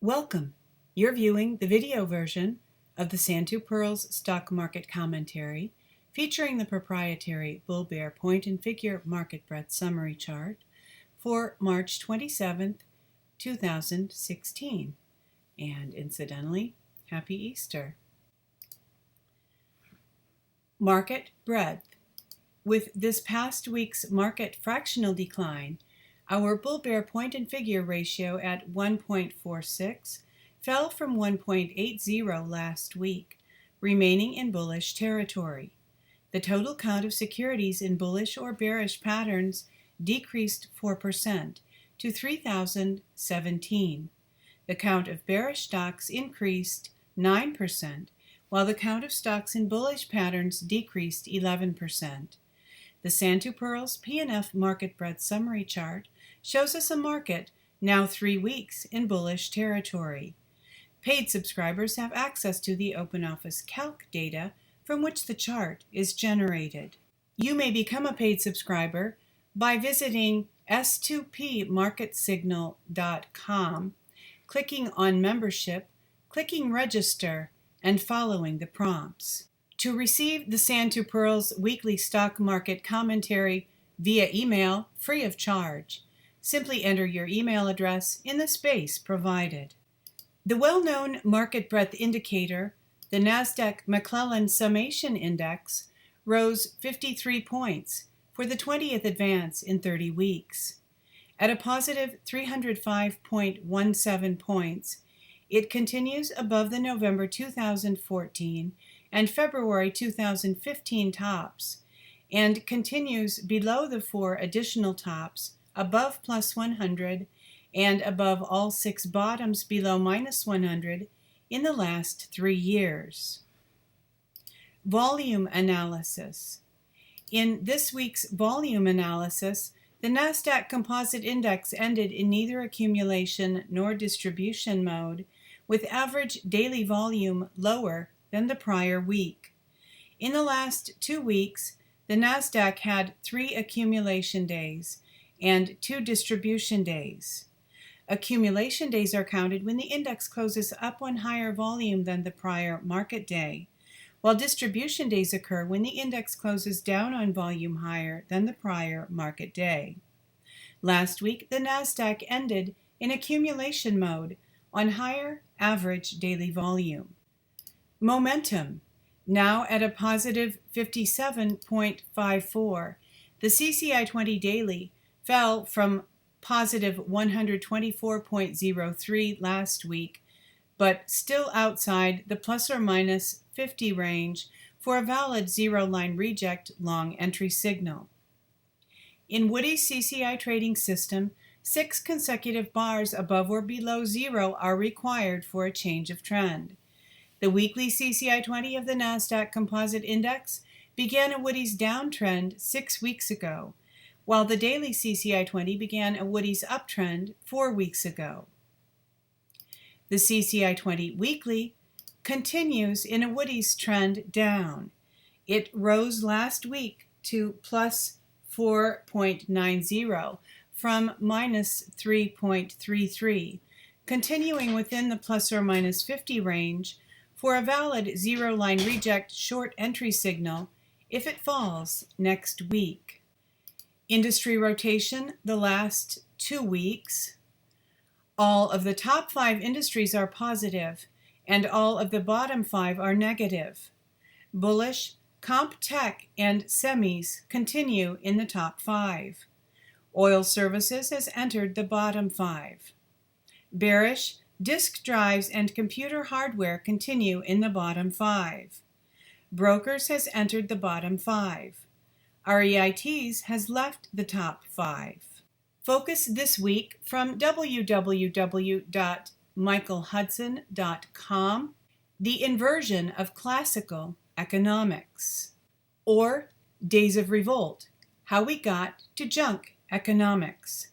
Welcome! You're viewing the video version of the Pirls Stock Market Commentary featuring the proprietary Bull-Bear Point and Figure Market Breadth Summary Chart for March 27th, 2016. And incidentally, Happy Easter. Market breadth. With this past week's market fractional decline, our Bull-Bear Point and Figure ratio at 1.46 fell from 1.80 last week, remaining in bullish territory. The total count of securities in bullish or bearish patterns decreased 4% to 3,017. The count of bearish stocks increased 9%, while the count of stocks in bullish patterns decreased 11%. The Pirls P&F Market Breadth Summary Chart shows us a market now 3 weeks in bullish territory. Paid subscribers have access to the OpenOffice Calc data from which the chart is generated. You may become a paid subscriber by visiting s2pmarketsignal.com, clicking on Membership, clicking Register, and following the prompts. To receive the Pirls Weekly Stock Market Commentary via email free of charge, simply enter your email address in the space provided. The well-known market breadth indicator, the Nasdaq McClellan Summation Index, rose 53 points for the 20th advance in 30 weeks. At a positive 305.17 points, it continues above the November 2014 and February 2015 tops, and continues below the 4 additional tops above plus 100 and above all 6 bottoms below minus 100 in the last 3 years. Volume analysis. In this week's volume analysis, the Nasdaq Composite Index ended in neither accumulation nor distribution mode, with average daily volume lower than the prior week. In the last 2 weeks, the Nasdaq had 3 accumulation days and 2 distribution days. Accumulation days are counted when the index closes up on higher volume than the prior market day, while distribution days occur when the index closes down on volume higher than the prior market day. Last week, the Nasdaq ended in accumulation mode on higher average daily volume. Momentum, now at a positive 57.54. The CCI 20 daily fell from positive 124.03 last week, but still outside the plus or minus 50 range for a valid zero-line reject long entry signal. In Woody's CCI trading system, 6 consecutive bars above or below zero are required for a change of trend. The weekly CCI 20 of the Nasdaq Composite Index began a Woody's downtrend 6 weeks ago, while the daily CCI 20 began a Woody's uptrend 4 weeks ago. The CCI 20 weekly continues in a Woody's trend down. It rose last week to plus 4.90 from minus 3.33, continuing within the plus or minus 50 range for a valid zero-line reject short entry signal if it falls next week. Industry rotation the last 2 weeks. All of the top 5 industries are positive, and all of the bottom 5 are negative. Bullish, comp tech, and semis continue in the top 5. Oil services has entered the bottom 5. Bearish, disk drives and computer hardware continue in the bottom 5. Brokers has entered the bottom 5. REITs has left the top 5. Focus this week from www.michaelhudson.com, the inversion of classical economics, or Days of Revolt, How We Got to Junk Economics,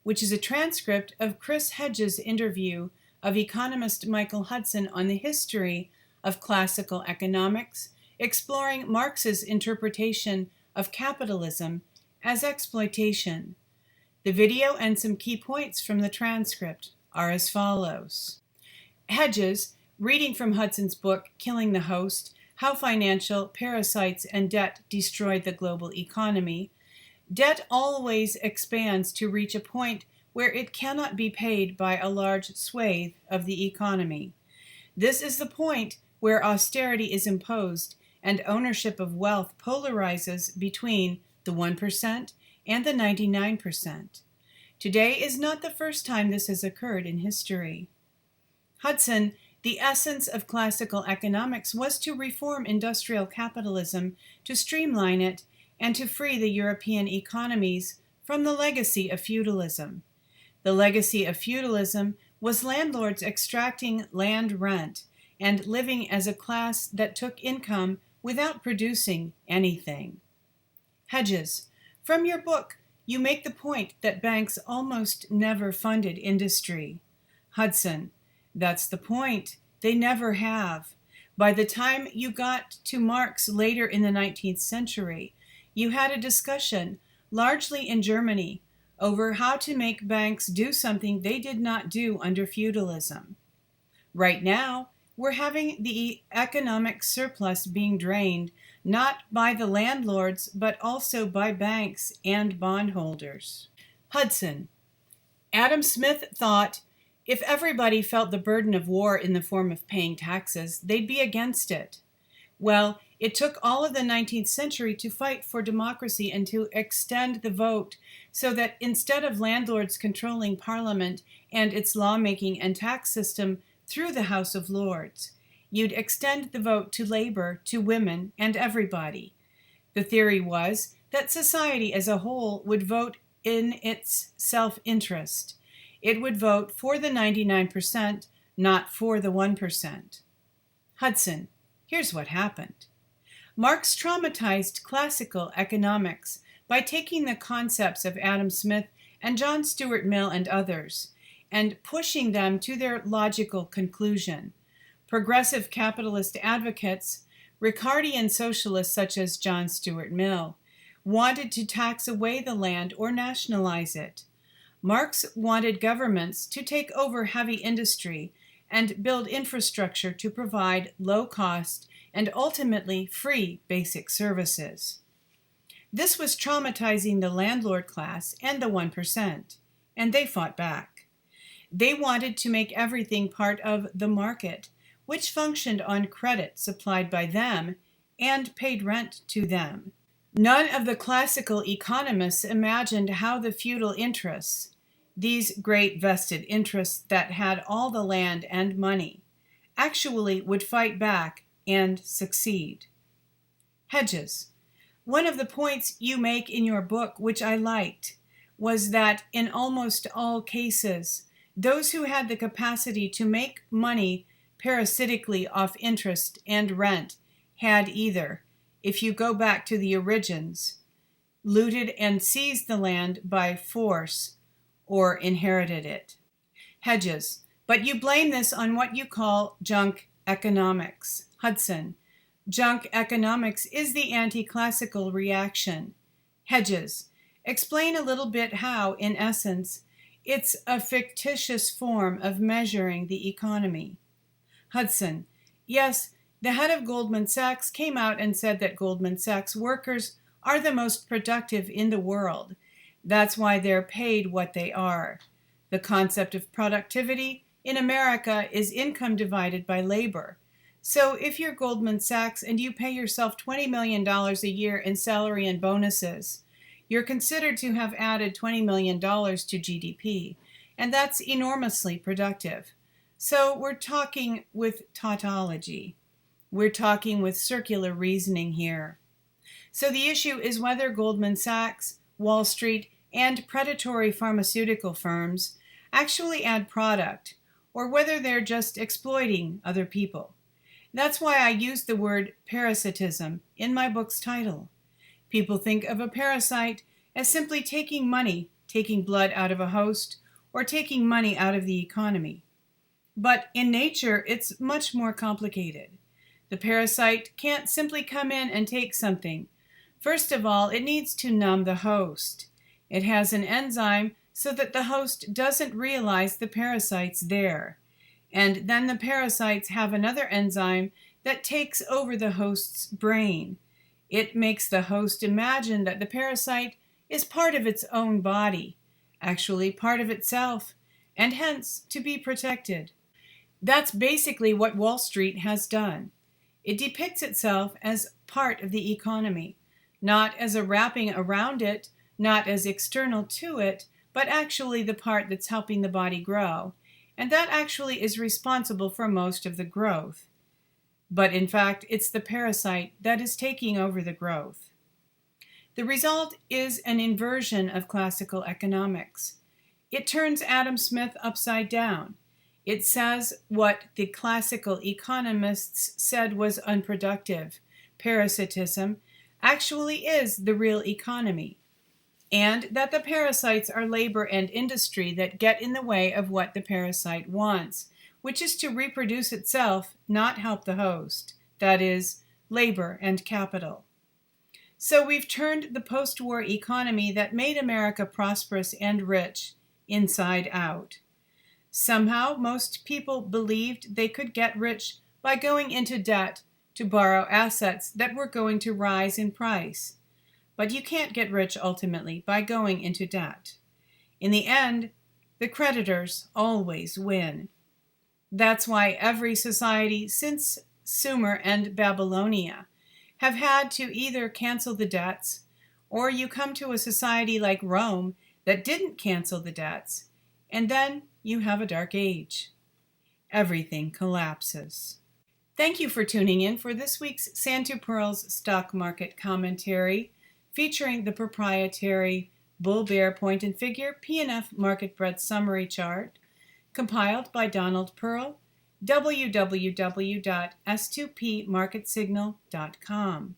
which is a transcript of Chris Hedges' interview of economist Michael Hudson on the history of classical economics, exploring Marx's interpretation of capitalism as exploitation. The video and some key points from the transcript are as follows. Hedges, reading from Hudson's book, Killing the Host, How Financial Parasites and Debt Destroyed the Global Economy. Debt always expands to reach a point where it cannot be paid by a large swathe of the economy. This is the point where austerity is imposed and ownership of wealth polarizes between the 1% and the 99%. Today is not the first time this has occurred in history. Hudson, the essence of classical economics was to reform industrial capitalism, to streamline it, and to free the European economies from the legacy of feudalism. The legacy of feudalism was landlords extracting land rent and living as a class that took income without producing anything. Hedges, from your book, you make the point that banks almost never funded industry. Hudson, that's the point. They never have. By the time you got to Marx later in the 19th century, you had a discussion, largely in Germany, over how to make banks do something they did not do under feudalism. Right now, we're having the economic surplus being drained, not by the landlords, but also by banks and bondholders. Hudson, Adam Smith thought if everybody felt the burden of war in the form of paying taxes, they'd be against it. Well, it took all of the 19th century to fight for democracy and to extend the vote so that instead of landlords controlling Parliament and its lawmaking and tax system through the House of Lords, you'd extend the vote to labor, to women, and everybody. The theory was that society as a whole would vote in its self-interest. It would vote for the 99%, not for the 1%. Hudson, here's what happened. Marx traumatized classical economics by taking the concepts of Adam Smith and John Stuart Mill and others and pushing them to their logical conclusion. Progressive capitalist advocates, Ricardian socialists such as John Stuart Mill, wanted to tax away the land or nationalize it. Marx wanted governments to take over heavy industry and build infrastructure to provide low-cost and ultimately free basic services. This was traumatizing the landlord class and the 1%, and they fought back. They wanted to make everything part of the market, which functioned on credit supplied by them and paid rent to them. None of the classical economists imagined how the feudal interests, these great vested interests that had all the land and money, actually would fight back and succeed. Hedges, one of the points you make in your book, which I liked, was that in almost all cases, those who had the capacity to make money parasitically off interest and rent had either, if you go back to the origins, looted and seized the land by force or inherited it. Hedges, but you blame this on what you call junk economics. Hudson, junk economics is the anti-classical reaction. Hedges, explain a little bit how, in essence, it's a fictitious form of measuring the economy. Hudson, yes, the head of Goldman Sachs came out and said that Goldman Sachs workers are the most productive in the world. That's why they're paid what they are. The concept of productivity in America is income divided by labor. So if you're Goldman Sachs and you pay yourself $20 million a year in salary and bonuses, you're considered to have added $20 million to GDP, and that's enormously productive. So we're talking with tautology. We're talking with circular reasoning here. So the issue is whether Goldman Sachs, Wall Street, and predatory pharmaceutical firms actually add product, or whether they're just exploiting other people. That's why I use the word parasitism in my book's title. People think of a parasite as simply taking money, taking blood out of a host, or taking money out of the economy. But in nature, it's much more complicated. The parasite can't simply come in and take something. First of all, it needs to numb the host. It has an enzyme so that the host doesn't realize the parasite's there. And then the parasites have another enzyme that takes over the host's brain. It makes the host imagine that the parasite is part of its own body, actually part of itself, and hence to be protected. That's basically what Wall Street has done. It depicts itself as part of the economy, not as a wrapping around it, not as external to it, but actually the part that's helping the body grow, and that actually is responsible for most of the growth. But in fact, it's the parasite that is taking over the growth. The result is an inversion of classical economics. It turns Adam Smith upside down. It says what the classical economists said was unproductive, parasitism, actually is the real economy, and that the parasites are labor and industry that get in the way of what the parasite wants, which is to reproduce itself, not help the host, that is, labor and capital. So we've turned the post-war economy that made America prosperous and rich inside out. Somehow, most people believed they could get rich by going into debt to borrow assets that were going to rise in price. But you can't get rich ultimately by going into debt. In the end, the creditors always win. That's why every society since Sumer and Babylonia have had to either cancel the debts, or you come to a society like Rome that didn't cancel the debts, and then you have a dark age. Everything collapses. Thank you for tuning in for this week's Santu Pirls Stock Market Commentary, featuring the proprietary Bull-Bear Point and Figure P&F Market Breadth Summary Chart, compiled by Donald Pearl, www.s2pmarketsignal.com.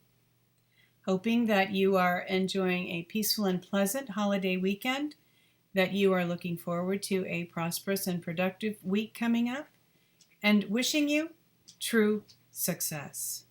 Hoping that you are enjoying a peaceful and pleasant holiday weekend, that you are looking forward to a prosperous and productive week coming up, and wishing you true success.